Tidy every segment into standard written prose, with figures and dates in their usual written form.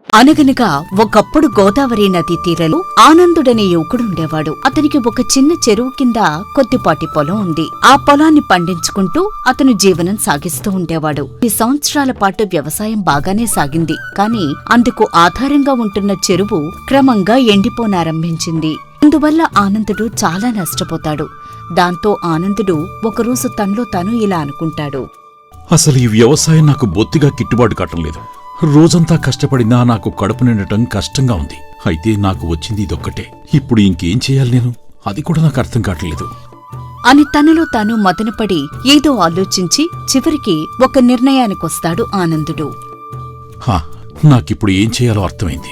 అనగనగా ఒకప్పుడు గోదావరి నదీ తీరంలో ఆనందుడనే యువకుడుండేవాడు. అతనికి ఒక చిన్న చెరువు కింద కొద్దిపాటి పొలం ఉంది. ఆ పొలాన్ని పండించుకుంటూ అతను జీవనం సాగిస్తూ ఉండేవాడు. ఈ సంవత్సరాల పాటు వ్యవసాయం బాగానే సాగింది. కాని అందుకు ఆధారంగా ఉంటున్న చెరువు క్రమంగా ఎండిపోనారంభించింది. అందువల్ల ఆనందుడు చాలా నష్టపోతాడు. దాంతో ఆనందుడు ఒకరోజు తనలో తాను ఇలా అనుకుంటాడు, అసలు ఈ వ్యవసాయం నాకు బొత్తిగా గిట్టుబాటు కావటంలేదు. రోజంతా కష్టపడినా నాకు కడుపు నిండటం కష్టంగా ఉంది. అయితే నాకు వచ్చింది ఇదొక్కటే. ఇప్పుడు ఇంకేం చేయాలి నేను? అది కూడా నాకు అర్థం కావట్లేదు అని తనలో తాను మదనపడి ఏదో ఆలోచించి చివరికి ఒక నిర్ణయానికొస్తాడు ఆనందుడు. నాకిప్పుడు ఏం చేయాలో అర్థమైంది.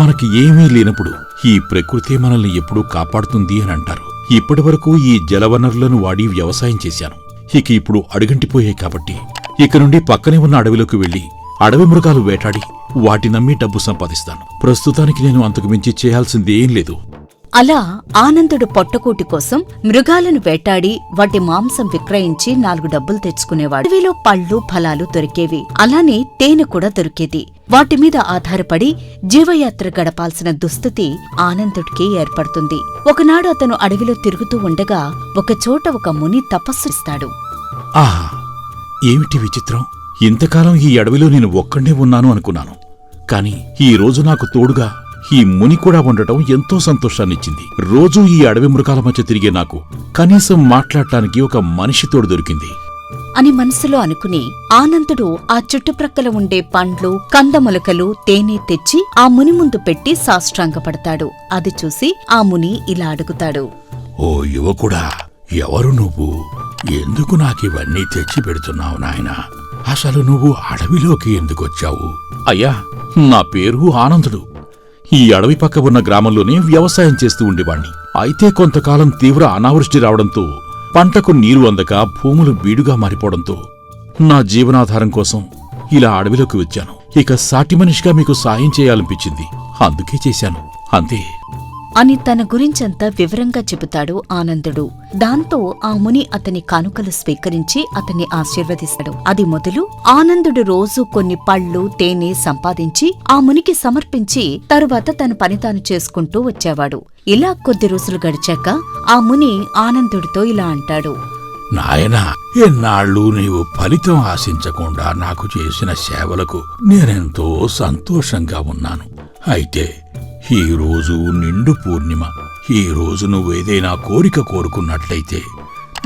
మనకి ఏమీ లేనప్పుడు ఈ ప్రకృతి మనల్ని ఎప్పుడూ కాపాడుతుంది అని అంటారు. ఇప్పటివరకు ఈ జలవనరులను వాడి వ్యవసాయం చేశాను. ఇక ఇప్పుడు అడుగంటిపోయాయి కాబట్టి ఇక నుండి పక్కనే ఉన్న అడవిలోకి వెళ్లి అడవి మృగాలు వేటాడి వాటి నమ్మి డబ్బు సంపాదిస్తాను. ప్రస్తుతానికి నేను అంతకు మించి చేయాల్సిందేం లేదు. అలా ఆనందుడు పొట్టకూటి కోసం మృగాలను వేటాడి వాటి మాంసం విక్రయించి 4 డబ్బులు తెచ్చుకునేవాడు. అడవిలో పళ్ళు ఫలాలు దొరికేవి. అలానే తేనె కూడా దొరికేది. వాటిమీద ఆధారపడి జీవయాత్ర గడపాల్సిన దుస్థితి ఆనందుడికి ఏర్పడుతుంది. ఒకనాడు అతను అడవిలో తిరుగుతూ ఉండగా ఒకచోట ఒక ముని తపస్సు ఇస్తాడు. ఆహా, ఏమిటి విచిత్రం! ఇంతకాలం ఈ అడవిలో నేను ఒక్కడే ఉన్నాను అనుకున్నాను. కాని ఈ రోజు నాకు తోడుగా ఈ ముని కూడా ఉండటం ఎంతో సంతోషాన్నిచ్చింది. రోజూ ఈ అడవి మృగాల మధ్య తిరిగే నాకు కనీసం మాట్లాడటానికి ఒక మనిషి తోడు దొరికింది అని మనసులో అనుకుని ఆనందుడు ఆ చుట్టుప్రక్కల ఉండే పండ్లు, కందమొలకలు, తేనె తెచ్చి ఆ ముని ముందు పెట్టి సాష్టాంగపడతాడు. అది చూసి ఆ ముని ఇలా అడుగుతాడు, ఓ యువకుడా, ఎవరు నువ్వు? ఎందుకు నాకివన్నీ తెచ్చి పెడుతున్నావు నాయనా? అసలు నువ్వు అడవిలోకి ఎందుకొచ్చావు? అయ్యా, నా పేరు ఆనందుడు. ఈ అడవి పక్క ఉన్న గ్రామంలోనే వ్యవసాయం చేస్తూ ఉండేవాణ్ణి. అయితే కొంతకాలం తీవ్ర అనావృష్టి రావడంతో పంటకు నీరు అందక భూములు బీడుగా మారిపోవడంతో నా జీవనాధారం కోసం ఇలా అడవిలోకి వచ్చాను. ఇక సాటి మనిషిగా మీకు సాయం చేయాలనిపించింది, అందుకే చేశాను, అంతే అని తన గురించంతా వివరంగా చెబుతాడు ఆనందుడు. దాంతో ఆ ముని అతని కానుకలు స్వీకరించి అతన్ని ఆశీర్వదిస్తాడు. అది మొదలు ఆనందుడు రోజూ కొన్ని పళ్ళు, తేనె సంపాదించి ఆ మునికి సమర్పించి తరువాత తన పని తాను చేసుకుంటూ వచ్చేవాడు. ఇలా కొద్ది రోజులు గడిచాక ఆ ముని ఆనందుడితో ఇలా అంటాడు, నాయనా, ఎన్నాళ్ళు నీవు ఫలితం ఆశించకుండా నాకు చేసిన సేవలకు నేనెంతో సంతోషంగా ఉన్నాను. అయితే ఈ రోజు నిండు పూర్ణిమ. ఈ రోజు నువ్వేదైనా కోరిక కోరుకున్నట్లయితే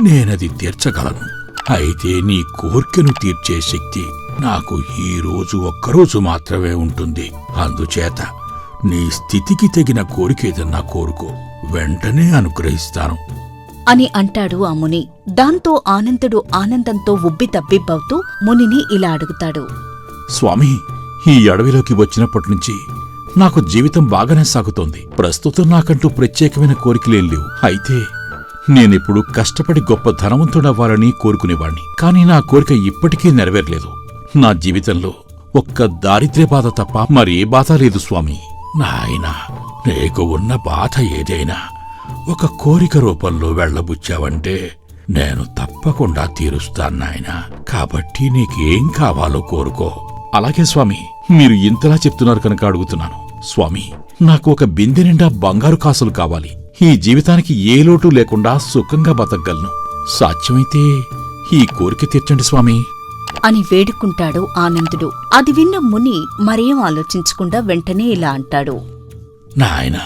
నేనది తీర్చగలను. అయితే నీ కోరికను తీర్చే శక్తి నాకు ఈ రోజు ఒక్కరోజు మాత్రమే ఉంటుంది. అందుచేత నీ స్థితికి తగిన కోరికేదన్నా కోరుకో, వెంటనే అనుగ్రహిస్తాను అని అంటాడు ఆ ముని. దాంతో ఆనందుడు ఆనందంతో ఉబ్బి తబ్బిబ్బవుతూ మునిని ఇలా అడుగుతాడు, స్వామి, ఈ అడవిలోకి వచ్చినప్పటినుంచి నాకు జీవితం బాగానే సాగుతోంది. ప్రస్తుతం నాకంటూ ప్రత్యేకమైన కోరికలేం లేవు. అయితే నేనిప్పుడు కష్టపడి గొప్ప ధనవంతుడవ్వాలని కోరుకునేవాణ్ణి. కాని నా కోరిక ఇప్పటికీ నెరవేరలేదు. నా జీవితంలో ఒక్క దారిద్ర్య బాధ తప్ప మరే బాధ లేదు స్వామి. నాయనా, నీకు ఉన్న బాధ ఏదైనా ఒక కోరిక రూపంలో వెళ్లబుచ్చావంటే నేను తప్పకుండా తీరుస్తాను నాయనా. కాబట్టి నీకేం కావాలో కోరుకో. అలాగే స్వామి, మీరు ఇంతలా చెప్తున్నారు కనుక అడుగుతున్నాను. స్వామి, నాకు ఒక బిందె నిండా బంగారు కాసులు కావాలి. ఈ జీవితానికి ఏ లోటు లేకుండా సుఖంగా బతకగలను. సాధ్యమైతే ఈ కోరిక తీర్చండి స్వామి అని వేడుకుంటాడు ఆనందుడు. అది విన్న ముని మరేం ఆలోచించకుండా వెంటనే ఇలా అంటాడు, నాయనా,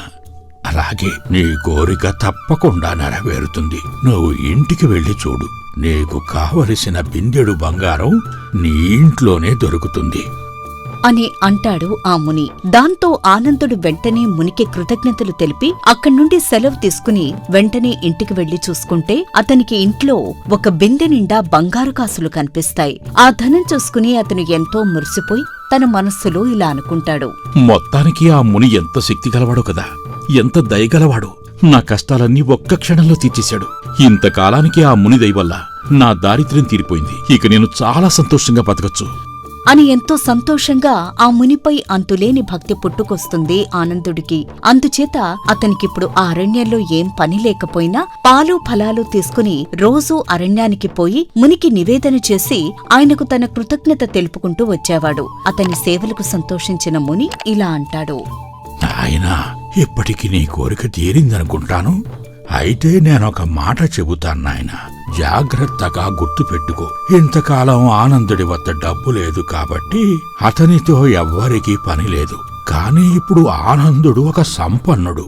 అలాగే నీ కోరిక తప్పకుండా నెరవేరుతుంది. నువ్వు ఇంటికి వెళ్లి చూడు. నీకు కావలసిన బిందెడు బంగారం నీ ఇంట్లోనే దొరుకుతుంది అని అంటాడు ఆ ముని. దాంతో ఆనందుడు వెంటనే మునికి కృతజ్ఞతలు తెలిపి అక్కడ్నుండి సెలవు తీసుకుని వెంటనే ఇంటికి వెళ్లి చూసుకుంటే అతనికి ఇంట్లో ఒక బిందె నిండా బంగారు కాసులు కనిపిస్తాయి. ఆ ధనం చూసుకుని అతను ఎంతో మురిసిపోయి తన మనస్సులో ఇలా అనుకుంటాడు, మొత్తానికి ఆ ముని ఎంత శక్తి గలవాడో కదా, ఎంత దయగలవాడో. నా కష్టాలన్నీ ఒక్క క్షణంలో తీర్చేశాడు. ఇంతకాలానికి ఆ ముని దయ వల్ల నా దారిద్ర్యం తీరిపోయింది. ఇక నేను చాలా సంతోషంగా బతకచ్చు అని ఎంతో సంతోషంగా ఆ మునిపై అంతులేని భక్తి పుట్టుకొస్తుంది ఆనందుడికి. అందుచేత అతనికిప్పుడు ఆ అరణ్యంలో ఏం పని లేకపోయినా పాలు ఫలాలు తీసుకుని రోజూ అరణ్యానికి పోయి మునికి నివేదన చేసి ఆయనకు తన కృతజ్ఞత తెలుపుకుంటూ వచ్చేవాడు. అతని సేవలకు సంతోషించిన ముని ఇలా అంటాడు. నాయనా, ఇప్పటికి నీ కోరిక తీరిందనుకుంటాను. అయితే నేనొక మాట చెబుతాను నాయనా, జాగ్రత్తగా గుర్తుపెట్టుకో. ఇంతకాలం ఆనందుడి వద్ద డబ్బు లేదు కాబట్టి అతనితో ఎవ్వరికీ పని లేదు. కాని ఇప్పుడు ఆనందుడు ఒక సంపన్నుడు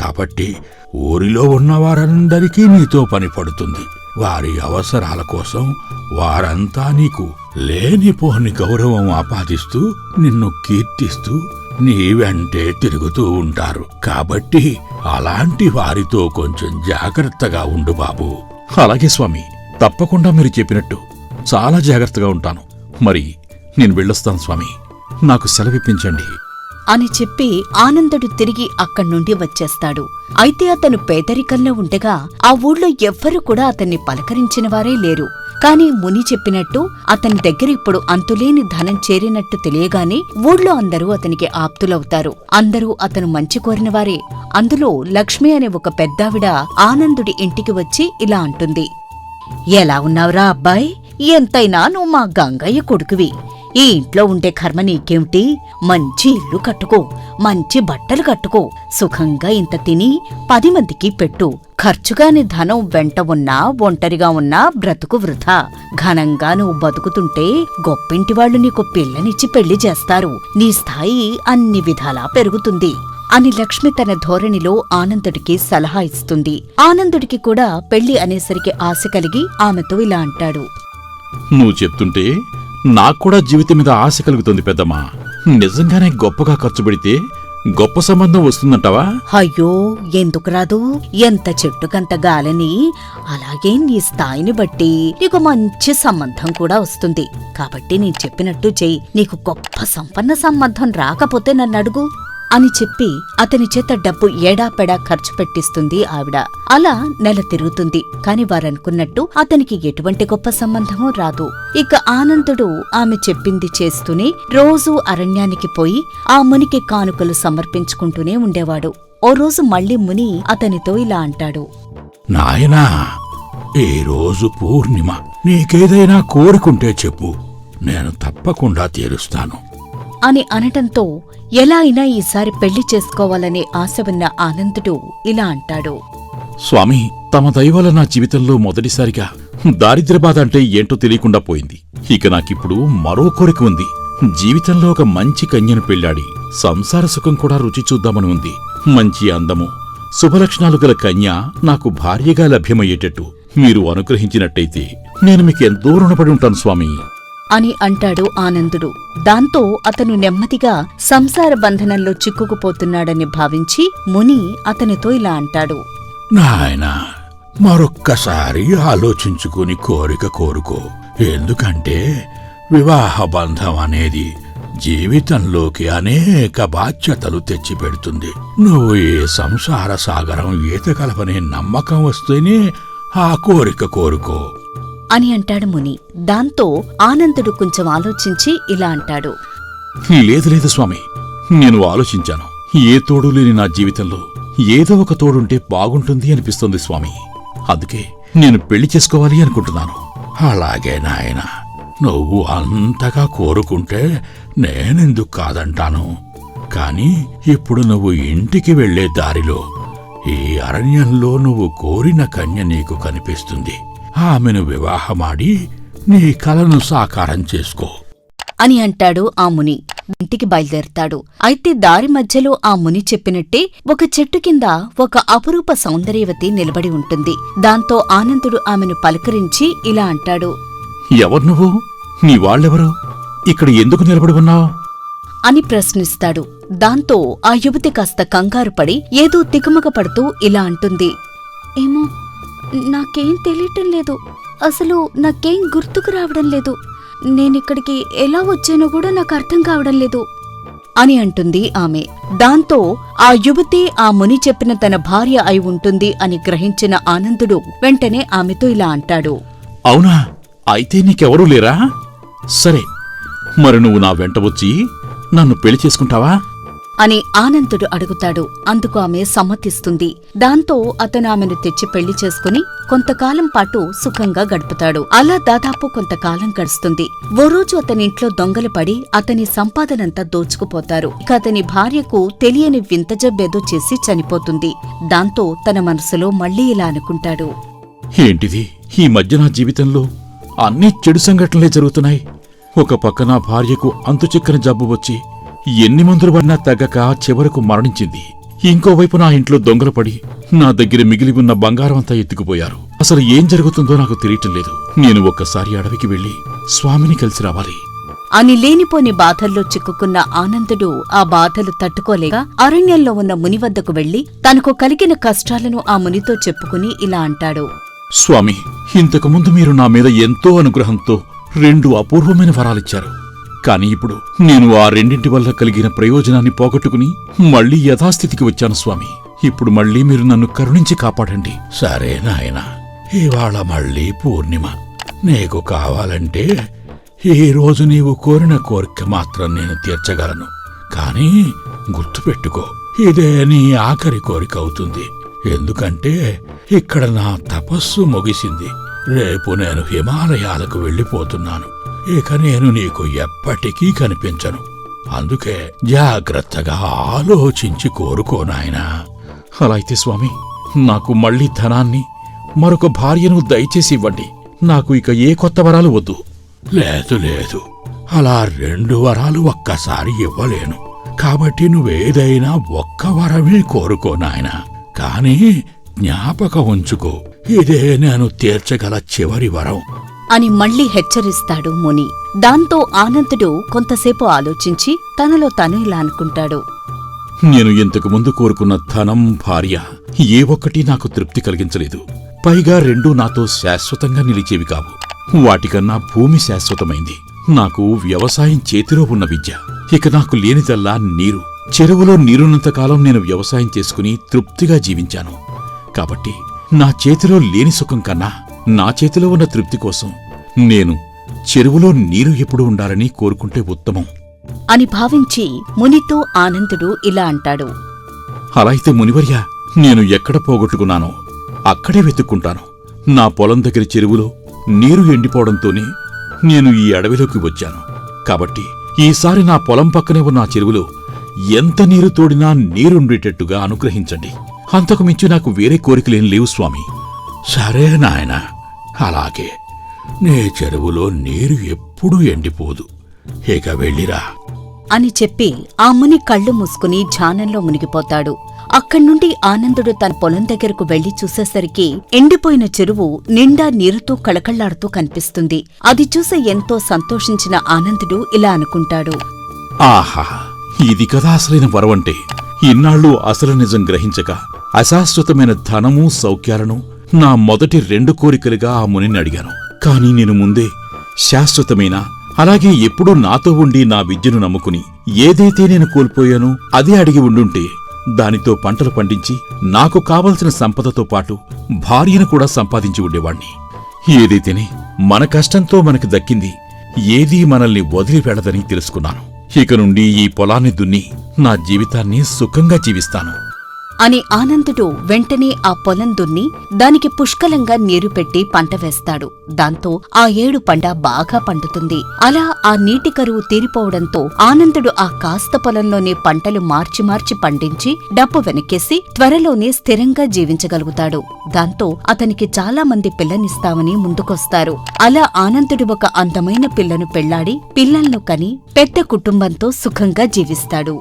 కాబట్టి ఊరిలో ఉన్నవారందరికీ నీతో పని పడుతుంది. వారి అవసరాల కోసం వారంతా నీకు లేనిపోని గౌరవం ఆపాదిస్తూ నిన్ను కీర్తిస్తూ నీ వెంటే తిరుగుతూ ఉంటారు. కాబట్టి అలాంటి వారితో కొంచెం జాగ్రత్తగా ఉండు బాబూ. అలాగే స్వామి, తప్పకుండా మీరు చెప్పినట్టు చాలా జాగ్రత్తగా ఉంటాను. మరి నేను వెళ్ళొస్తాను స్వామి, నాకు సెలవిప్పించండి అని చెప్పి ఆనందుడు తిరిగి అక్కడ్నుండి వచ్చేస్తాడు. అయితే అతను పేదరికంలో ఉండగా ఆ ఊళ్ళో ఎవ్వరూ కూడా అతన్ని పలకరించినవారే లేరు. కాని ముని చెప్పినట్టు అతని దగ్గర ఇప్పుడు అంతులేని ధనం చేరినట్టు తెలియగానే ఊళ్ళో అందరూ అతనికి ఆప్తులవుతారు. అందరూ అతను మంచి కోరినవారే. అందులో లక్ష్మి అనే ఒక పెద్దావిడ ఆనందుడి ఇంటికి వచ్చి ఇలా అంటుంది. ఎలా ఉన్నావురా అబ్బాయ్? ఎంతైనా నువ్వు మా గంగయ్య కొడుకువి. ఈ ఇంట్లో ఉండే కర్మ నీకేమిటి? మంచి ఇల్లు కట్టుకో, మంచి బట్టలు కట్టుకో, సుఖంగా ఇంత తిని 10 మందికి పెట్టు. ఖర్చుగాని ధనం వెంట ఉన్నా ఒంటరిగా ఉన్నా బ్రతుకు వృధా. ఘనంగా నువ్వు బతుకుతుంటే గొప్పింటివాళ్లు నీకు పిల్లనిచ్చి పెళ్లి చేస్తారు. నీ స్థాయి అన్ని విధాలా పెరుగుతుంది అని లక్ష్మి తన ధోరణిలో ఆనందుడికి సలహా ఇస్తుంది. ఆనందుడికి కూడా పెళ్లి అనేసరికి ఆశ కలిగి ఆమెతో ఇలా అంటాడు. నువ్వు చెప్తుంటే నాక్కూడా జీవితం మీద ఆశ కలుగుతుంది పెద్దమ్మా. నిజంగానే గొప్పగా ఖర్చు పెడితే గొప్ప సంబంధం వస్తుందంటావా? అయ్యో, ఎందుకు రాదు? ఎంత చెట్టుకంత గాలని, అలాగే నీ స్థాయిని బట్టి నీకు మంచి సంబంధం కూడా వస్తుంది. కాబట్టి నేను చెప్పినట్టు చెయ్యి. నీకు గొప్ప సంపన్న సంబంధం రాకపోతే నన్ను అడుగు అని చెప్పి అతని చేత డబ్బు ఏడాపెడా ఖర్చు పెట్టిస్తుంది ఆవిడ. అలా నెల తిరుగుతుంది. కాని వారనుకున్నట్టు అతనికి ఎటువంటి గొప్ప సంబంధమూ రాదు. ఇక ఆనందుడు ఆమె చెప్పింది చేస్తూనే రోజూ అరణ్యానికి పోయి ఆ మునికి కానుకలు సమర్పించుకుంటూనే ఉండేవాడు. ఓ రోజు మళ్ళీ ముని అతనితో ఇలా అంటాడు. నాయనా, ఈ రోజు పూర్ణిమ. నీకేదైనా కోరుకుంటే చెప్పు, నేను తప్పకుండా తీరుస్తాను అని అనటంతో ఎలా అయినా ఈసారి పెళ్లి చేసుకోవాలనే ఆశ ఉన్న ఆనందుడు ఇలా అంటాడు. స్వామి, తమ దయవల్ల నా జీవితంలో మొదటిసారిగా దారిద్ర్యబాధ అంటే ఏంటో తెలియకుండా పోయింది. ఇక నాకిప్పుడు మరో కోరిక ఉంది. జీవితంలో ఒక మంచి కన్యను పెళ్లాడి సంసార సుఖం కూడా రుచి చూద్దామని ఉంది. మంచి అందము, శుభలక్షణాలు గల కన్య నాకు భార్యగా లభ్యమయ్యేటట్టు మీరు అనుగ్రహించినట్టయితే నేను మీకు ఎంతో రుణపడి ఉంటాను స్వామి అని అంటాడు ఆనందుడు. దాంతో అతను నెమ్మదిగా సంసార బంధనంలో చిక్కుకుపోతున్నాడని భావించి ముని అతనితో ఇలా అంటాడు. నాయనా, మరొక్కసారి ఆలోచించుకుని కోరిక కోరుకో. ఎందుకంటే వివాహ బంధం అనేది జీవితంలోకి అనేక బాధ్యతలు తెచ్చిపెడుతుంది. నువ్వు ఏ సంసార సాగరం ఈతగలవనే నమ్మకం వస్తేనే ఆ కోరిక కోరుకో అని అంటాడు ముని. దాంతో ఆనందుడు కొంచెం ఆలోచించి ఇలా అంటాడు. లేదు లేదు స్వామి, నేను ఆలోచించాను. ఏ తోడు లేని నా జీవితంలో ఏదో ఒక తోడుంటే బాగుంటుంది అనిపిస్తుంది స్వామి. అందుకే నేను పెళ్లి చేసుకోవాలి అనుకుంటున్నాను. అలాగే నాయనా, నువ్వు అంతగా కోరుకుంటే నేనెందుకు కాదంటాను. కాని ఇప్పుడు నువ్వు ఇంటికి వెళ్లే దారిలో ఈ అరణ్యంలో నువ్వు కోరిన కన్య నీకు కనిపిస్తుంది. ఆమెను వివాహమాడి నీ కలను సాకారం చేసుకో అని అంటాడు ఆ ముని. ఇంటికి బయలుదేరతాడు. అయితే దారి మధ్యలో ఆ ముని చెప్పినట్టే ఒక చెట్టు కింద ఒక అపురూప సౌందర్యవతి నిలబడి ఉంటుంది. దాంతో ఆనందుడు ఆమెను పలకరించి ఇలా అంటాడు. ఎవరు నువ్వు? నీ వాళ్ళెవరు? ఇక్కడ ఎందుకు నిలబడి ఉన్నావు అని ప్రశ్నిస్తాడు. దాంతో ఆ యువతి కాస్త కంగారు పడి ఏదో తికమక పడుతూ ఇలా అంటుంది. ఏమో, నాకేం తెలియటం లేదు. అసలు నాకేం గుర్తుకు రావడం లేదు. నేనిక్కడికి ఎలా వచ్చానో కూడా నాకు అర్థం కావడం లేదు అని అంటుంది ఆమె. దాంతో ఆ యువతి ఆ ముని చెప్పిన తన భార్య అయి ఉంటుంది అని గ్రహించిన ఆనందుడు వెంటనే ఆమెతో ఇలా అంటాడు. అవునా? అయితే నీకెవరూ లేరా? సరే, మరి నువ్వు నా వెంట వచ్చి నన్ను పెళ్లి చేసుకుంటావా అని ఆనందుడు అడుగుతాడు. అందుకు ఆమె సమ్మతిస్తుంది. దాంతో అతను ఆమెను తెచ్చి పెళ్లి చేసుకుని కొంతకాలం పాటు సుఖంగా గడుపుతాడు. అలా దాదాపు కొంతకాలం గడుస్తుంది. ఓ రోజు అతనింట్లో దొంగలు పడి అతని సంపాదనంతా దోచుకుపోతారు. ఇక అతని భార్యకు తెలియని వింత జబ్బేదో చేసి చనిపోతుంది. దాంతో తన మనసులో మళ్లీ ఇలా అనుకుంటాడు. ఏంటిది, ఈ మధ్య నా జీవితంలో అన్ని చెడు సంఘటనలే జరుగుతున్నాయి. ఒక పక్క నా భార్యకు అంతుచిక్కని జబ్బు వచ్చి ఎన్ని మందులు పడినా తగ్గక చివరకు మరణించింది. ఇంకోవైపు నా ఇంట్లో దొంగలు పడి నా దగ్గర మిగిలి ఉన్న బంగారం అంతా ఎత్తుకుపోయారు. అసలు ఏం జరుగుతుందో నాకు తెలియటం లేదు. నేను ఒక్కసారి అడవికి వెళ్లి స్వామిని కలిసి రావాలి అని లేనిపోని బాధల్లో చిక్కుకున్న ఆనందుడు ఆ బాధలు తట్టుకోలేక అరణ్యంలో ఉన్న ముని వద్దకు వెళ్లి తనకు కలిగిన కష్టాలను ఆ మునితో చెప్పుకుని ఇలా అంటాడు. స్వామి, ఇంతకుముందు మీరు నా మీద ఎంతో అనుగ్రహంతో 2 అపూర్వమైన వరాలిచ్చారు. కాని ఇప్పుడు నేను ఆ రెండింటి వల్ల కలిగిన ప్రయోజనాన్ని పోగొట్టుకుని మళ్లీ యథాస్థితికి వచ్చాను స్వామి. ఇప్పుడు మళ్లీ మీరు నన్ను కరుణించి కాపాడండి. సరే నాయనా, ఇవాళ మళ్లీ పూర్ణిమ. నీకు కావాలంటే ఈ రోజు నీవు కోరిన కోరిక మాత్రం నేను తీర్చగలను. కాని గుర్తుపెట్టుకో, ఇదే నీ ఆఖరి కోరిక అవుతుంది. ఎందుకంటే ఇక్కడ నా తపస్సు ముగిసింది. రేపు నేను హిమాలయాలకు వెళ్ళిపోతున్నాను. ఇక నేను నీకు ఎప్పటికీ కనిపించను. అందుకే జాగ్రత్తగా ఆలోచించి కోరుకో నాయనా. అలా అయితే స్వామి, నాకు మళ్లీ ధనాన్ని, మరొక భార్యను దయచేసి ఇవ్వండి. నాకు ఇక ఏ కొత్త వరాలు వద్దు. లేదు లేదు, అలా 2 వరాలు ఒక్కసారి ఇవ్వలేను. కాబట్టి నువ్వేదైనా ఒక్క వరమే కోరుకో నాయనా. కాని జ్ఞాపకం ఉంచుకో, ఇదే నేను తీర్చగల చివరి వరం అని మళ్లీ హెచ్చరిస్తాడు ముని. దాంతో ఆనందుడు కొంతసేపు ఆలోచించి తనలో తను ఇలా అనుకుంటాడు. నేను ఇంతకు ముందు కోరుకున్న ధనం, భార్య ఏ ఒక్కటి నాకు తృప్తి కలిగించలేదు. పైగా 2 నాతో శాశ్వతంగా నిలిచేవి కావు. వాటికన్నా భూమి శాశ్వతమైంది. నాకు వ్యవసాయం చేతిలో ఉన్న విద్య. ఇక నాకు లేనిదల్లా నీరు. చెరువులో నీరున్నంతకాలం నేను వ్యవసాయం చేసుకుని తృప్తిగా జీవించాను. కాబట్టి నా చేతిలో లేని సుఖం కన్నా నా చేతిలో ఉన్న తృప్తి కోసం నేను చెరువులో నీరు ఎప్పుడు ఉండాలని కోరుకుంటే ఉత్తమం అని భావించి మునితో ఆనందుడు ఇలా అంటాడు. అలా అయితే మునివర్య, నేను ఎక్కడ పోగొట్టుకున్నానో అక్కడే వెతుక్కుంటాను. నా పొలం దగ్గర చెరువులో నీరు ఎండిపోవడంతోనే నేను ఈ అడవిలోకి వచ్చాను. కాబట్టి ఈసారి నా పొలం పక్కనే ఉన్న ఆ చెరువులో ఎంత నీరు తోడినా నీరుండేటట్టుగా అనుగ్రహించండి. అంతకు మించి నాకు వేరే కోరికలేం లేవు స్వామి. సరే నాయనా, అలాగే. నీ చెరువులో నీరు ఎప్పుడూ ఎండిపోదు. ఇక వెళ్ళిరా అని చెప్పి ఆ ముని కళ్ళు మూసుకుని ధ్యానంలో మునిగిపోతాడు. అక్కడ్నుండి ఆనందుడు తన పొలం దగ్గరకు వెళ్లి చూసేసరికి ఎండిపోయిన చెరువు నిండా నీరుతో కళకళ్లాడుతూ కనిపిస్తుంది. అది చూసి ఎంతో సంతోషించిన ఆనందుడు ఇలా అనుకుంటాడు. ఆహా, ఇది కదా అసలైన వరవంటే. ఇన్నాళ్ళు అసలు నిజం గ్రహించక అశాశ్వతమైన ధనము, సౌఖ్యాలను నా మొదటి 2 కోరికలుగా ఆ మునిని అడిగాను. కాని నేను ముందే శాశ్వతమైన, అలాగే ఎప్పుడూ నాతో ఉండి నా విద్యను నమ్ముకుని ఏదైతే నేను కోల్పోయానో అదే అడిగి ఉండుంటే దానితో పంటలు పండించి నాకు కావలసిన సంపదతో పాటు భార్యను కూడా సంపాదించి ఉండేవాణ్ణి. ఏదైతేనే మన కష్టంతో మనకు దక్కింది ఏదీ మనల్ని వదిలి వెళ్లదని తెలుసుకున్నాను. ఇక నుండి ఈ పొలాన్ని దున్ని నా జీవితాన్ని సుఖంగా జీవిస్తాను అని ఆనందుడు వెంటనే ఆ పొలం దున్ని దానికి పుష్కలంగా నీరు పెట్టి పంట వేస్తాడు. దాంతో ఆ 7 పంట బాగా పండుతుంది. అలా ఆ నీటి కరువు తీరిపోవడంతో ఆనందుడు ఆ కాస్త పొలంలోనే పంటలు మార్చి మార్చి పండించి డబ్బు వెనకేసి త్వరలోనే స్థిరంగా జీవించగలుగుతాడు. దాంతో అతనికి చాలా మంది పిల్లనిస్తామని ముందుకొస్తారు. అలా ఆనందుడు ఒక అందమైన పిల్లను పెళ్లాడి పిల్లలను కని పెద్ద కుటుంబంతో సుఖంగా జీవిస్తాడు.